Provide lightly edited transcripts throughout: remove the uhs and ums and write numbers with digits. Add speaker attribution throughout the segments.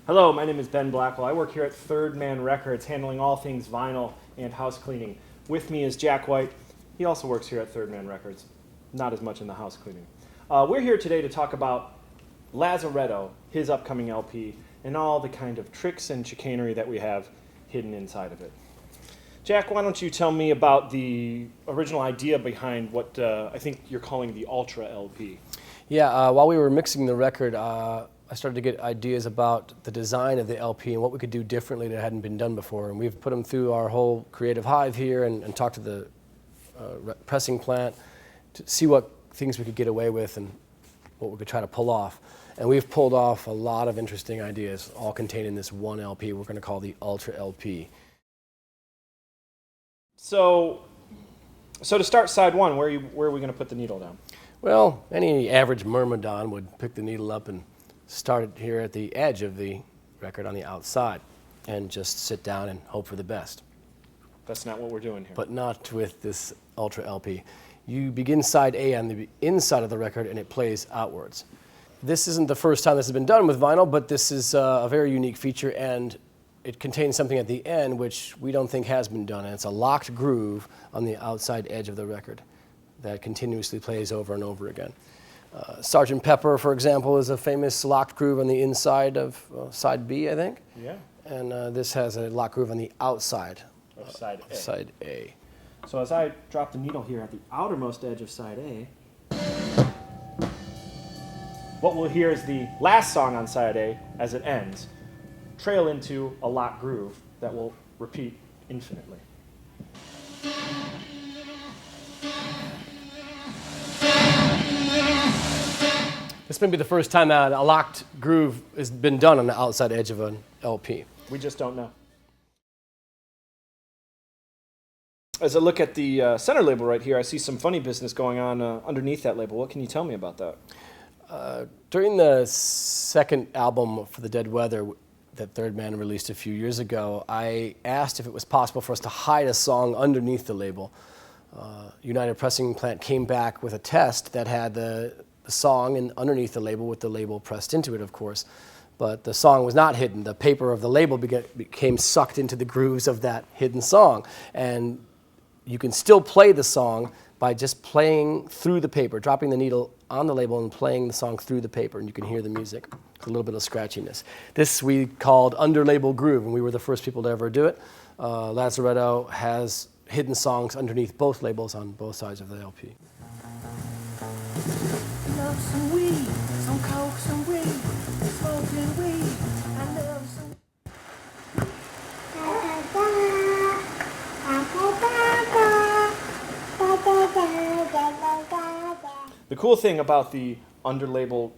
Speaker 1: Hello, my name is Ben Blackwell. I work here at Third Man Records, handling all things vinyl and house cleaning. With me is Jack White. He also works here at Third Man Records, not as much in the house cleaning. We're here today to talk about Lazaretto, his upcoming LP, and all the kind of tricks and chicanery that we have hidden inside of it. Jack, why don't you tell me about the original idea behind what I think you're calling the Ultra LP?
Speaker 2: Yeah, while we were mixing the record, I started to get ideas about the design of the LP and what we could do differently that hadn't been done before. And we've put them through our whole creative hive here and talked to the pressing plant to see what things we could get away with and what we could try to pull off. And we've pulled off a lot of interesting ideas, all contained in this one LP we're going to call the Ultra LP.
Speaker 1: So to start side one, where are we going to put the needle down?
Speaker 2: Well, any average myrmidon would pick the needle up and start it here at the edge of the record on the outside and just sit down and hope for the best.
Speaker 1: That's not what we're doing here.
Speaker 2: But not with this Ultra LP. You begin side A on the inside of the record and it plays outwards. This isn't the first time this has been done with vinyl, but this is a very unique feature, and it contains something at the end which we don't think has been done, and it's a locked groove on the outside edge of the record that continuously plays over and over again. Sgt. Pepper, for example, is a famous locked groove on the inside of side B, I think.
Speaker 1: Yeah.
Speaker 2: And this has a locked groove on the outside
Speaker 1: of side A.
Speaker 2: Side A.
Speaker 1: So as I drop the needle here at the outermost edge of side A, what we'll hear is the last song on side A, as it ends, trail into a locked groove that will repeat infinitely.
Speaker 2: This may be the first time that a locked groove has been done on the outside edge of an LP.
Speaker 1: We just don't know. As I look at the center label right here, I see some funny business going on underneath that label. What can you tell me about that?
Speaker 2: During the second album for the Dead Weather that Third Man released a few years ago, I asked if it was possible for us to hide a song underneath the label. United Pressing Plant came back with a test that had the song underneath the label with the label pressed into it, of course. But the song was not hidden. The paper of the label became sucked into the grooves of that hidden song. And you can still play the song by just playing through the paper, dropping the needle on the label and playing the song through the paper, and you can hear the music. It's a little bit of scratchiness. This we called under-label groove, and we were the first people to ever do it. Lazaretto has hidden songs underneath both labels on both sides of the LP.
Speaker 3: Love some weed, some coke, some weed, smoking weed. I love some.
Speaker 1: The cool thing about the under-label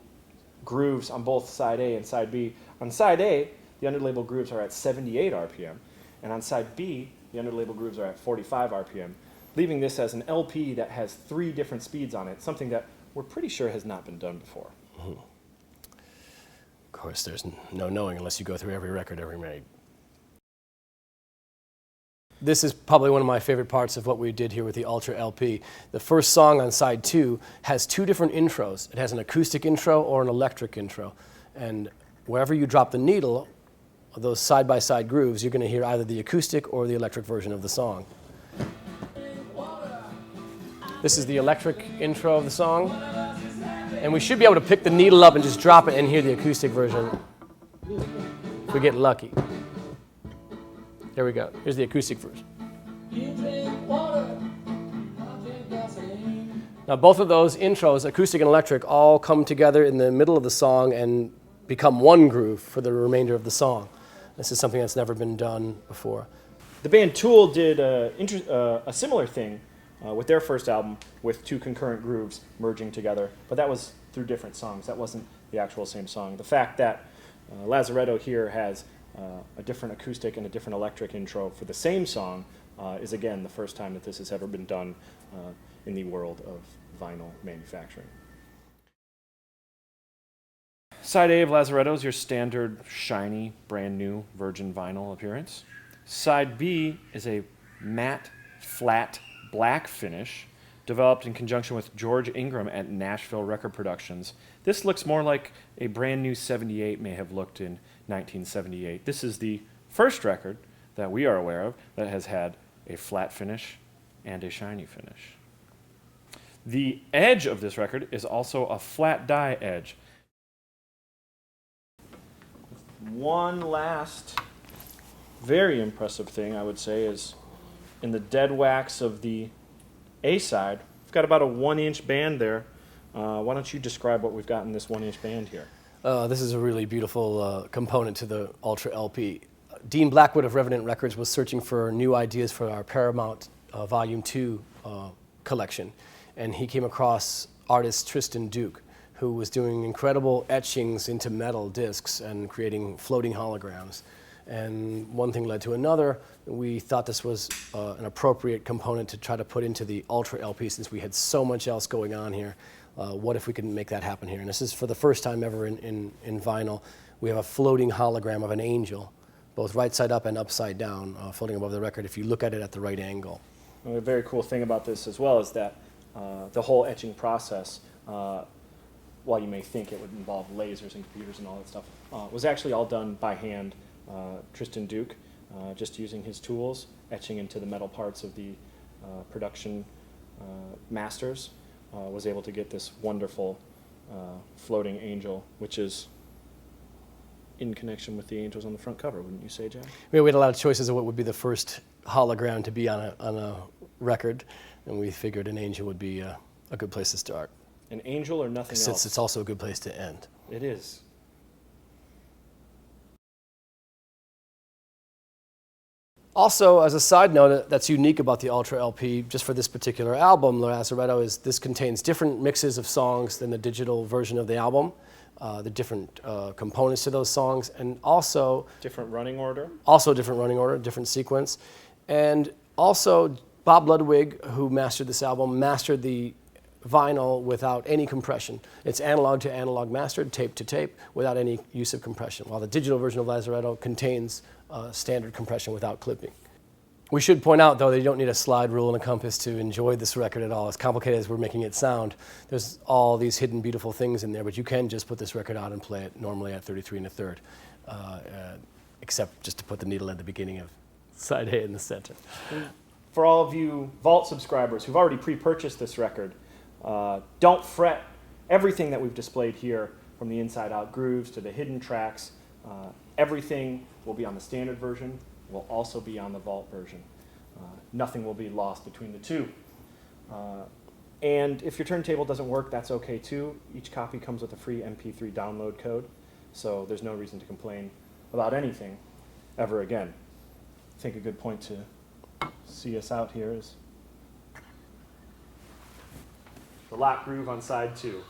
Speaker 1: grooves on both side A and side B, on side A, the under-label grooves are at 78 RPM, and on side B, the under-label grooves are at 45 RPM, leaving this as an LP that has 3 different speeds on it, something that we're pretty sure has not been done before.
Speaker 2: Mm-hmm. Of course, there's no knowing unless you go through every record ever made. This is probably one of my favorite parts of what we did here with the Ultra LP. The first song on side 2 has 2 different intros. It has an acoustic intro or an electric intro. And wherever you drop the needle, those side-by-side grooves, you're going to hear either the acoustic or the electric version of the song. This is the electric intro of the song. And we should be able to pick the needle up and just drop it and hear the acoustic version if we get lucky. There we go. Here's the acoustic version. Now both of those intros, acoustic and electric, all come together in the middle of the song and become one groove for the remainder of the song. This is something that's never been done before.
Speaker 1: The band Tool did a similar thing with their first album with 2 concurrent grooves merging together, but that was through different songs. That wasn't the actual same song. The fact that Lazaretto here has a different acoustic and a different electric intro for the same song is, again, the first time that this has ever been done in the world of vinyl manufacturing. Side A of Lazaretto is your standard shiny, brand new virgin vinyl appearance. Side B is a matte, flat, black finish developed in conjunction with George Ingram at Nashville Record Productions. This looks more like a brand new 78 may have looked in 1978. This is the first record that we are aware of that has had a flat finish and a shiny finish. The edge of this record is also a flat die edge. One last very impressive thing I would say is in the dead wax of the A side, we've got about a 1-inch band there. Why don't you describe what we've got in this 1-inch band here?
Speaker 2: This is a really beautiful component to the Ultra LP. Dean Blackwood of Revenant Records was searching for new ideas for our Paramount Volume 2 collection, and he came across artist Tristan Duke, who was doing incredible etchings into metal discs and creating floating holograms. And one thing led to another. We thought this was an appropriate component to try to put into the Ultra LP since we had so much else going on here. What if we could make that happen here? And this is for the first time ever in vinyl. We have a floating hologram of an angel, both right side up and upside down, floating above the record if you look at it at the right angle.
Speaker 1: And a very cool thing about this as well is that the whole etching process, while you may think it would involve lasers and computers and all that stuff, was actually all done by hand. Tristan Duke, just using his tools, etching into the metal parts of the production masters, was able to get this wonderful floating angel, which is in connection with the angels on the front cover, wouldn't you say, Jack?
Speaker 2: We had a lot of choices of what would be the first hologram to be on a record, and we figured an angel would be a good place to start.
Speaker 1: An angel or nothing
Speaker 2: Since
Speaker 1: else?
Speaker 2: it's also a good place to end.
Speaker 1: It is.
Speaker 2: Also, as a side note that's unique about the Ultra LP, just for this particular album, Lazaretto, is this contains different mixes of songs than the digital version of the album, the different components to those songs, and also
Speaker 1: Different running order?
Speaker 2: also different running order, different sequence. And also, Bob Ludwig, who mastered this album, mastered the vinyl without any compression. It's analog to analog mastered, tape to tape, without any use of compression, while the digital version of Lazaretto contains standard compression without clipping. We should point out, though, that you don't need a slide rule and a compass to enjoy this record at all. As complicated as we're making it sound, there's all these hidden beautiful things in there, but you can just put this record out and play it normally at 33 1/3, except just to put the needle at the beginning of side A in the center.
Speaker 1: For all of you Vault subscribers who've already pre-purchased this record, don't fret. Everything that we've displayed here, from the inside out grooves to the hidden tracks, everything will be on the standard version, will also be on the Vault version. Nothing will be lost between the two. And if your turntable doesn't work, that's okay too. Each copy comes with a free MP3 download code, so there's no reason to complain about anything ever again. I think a good point to see us out here is the lock groove on side 2.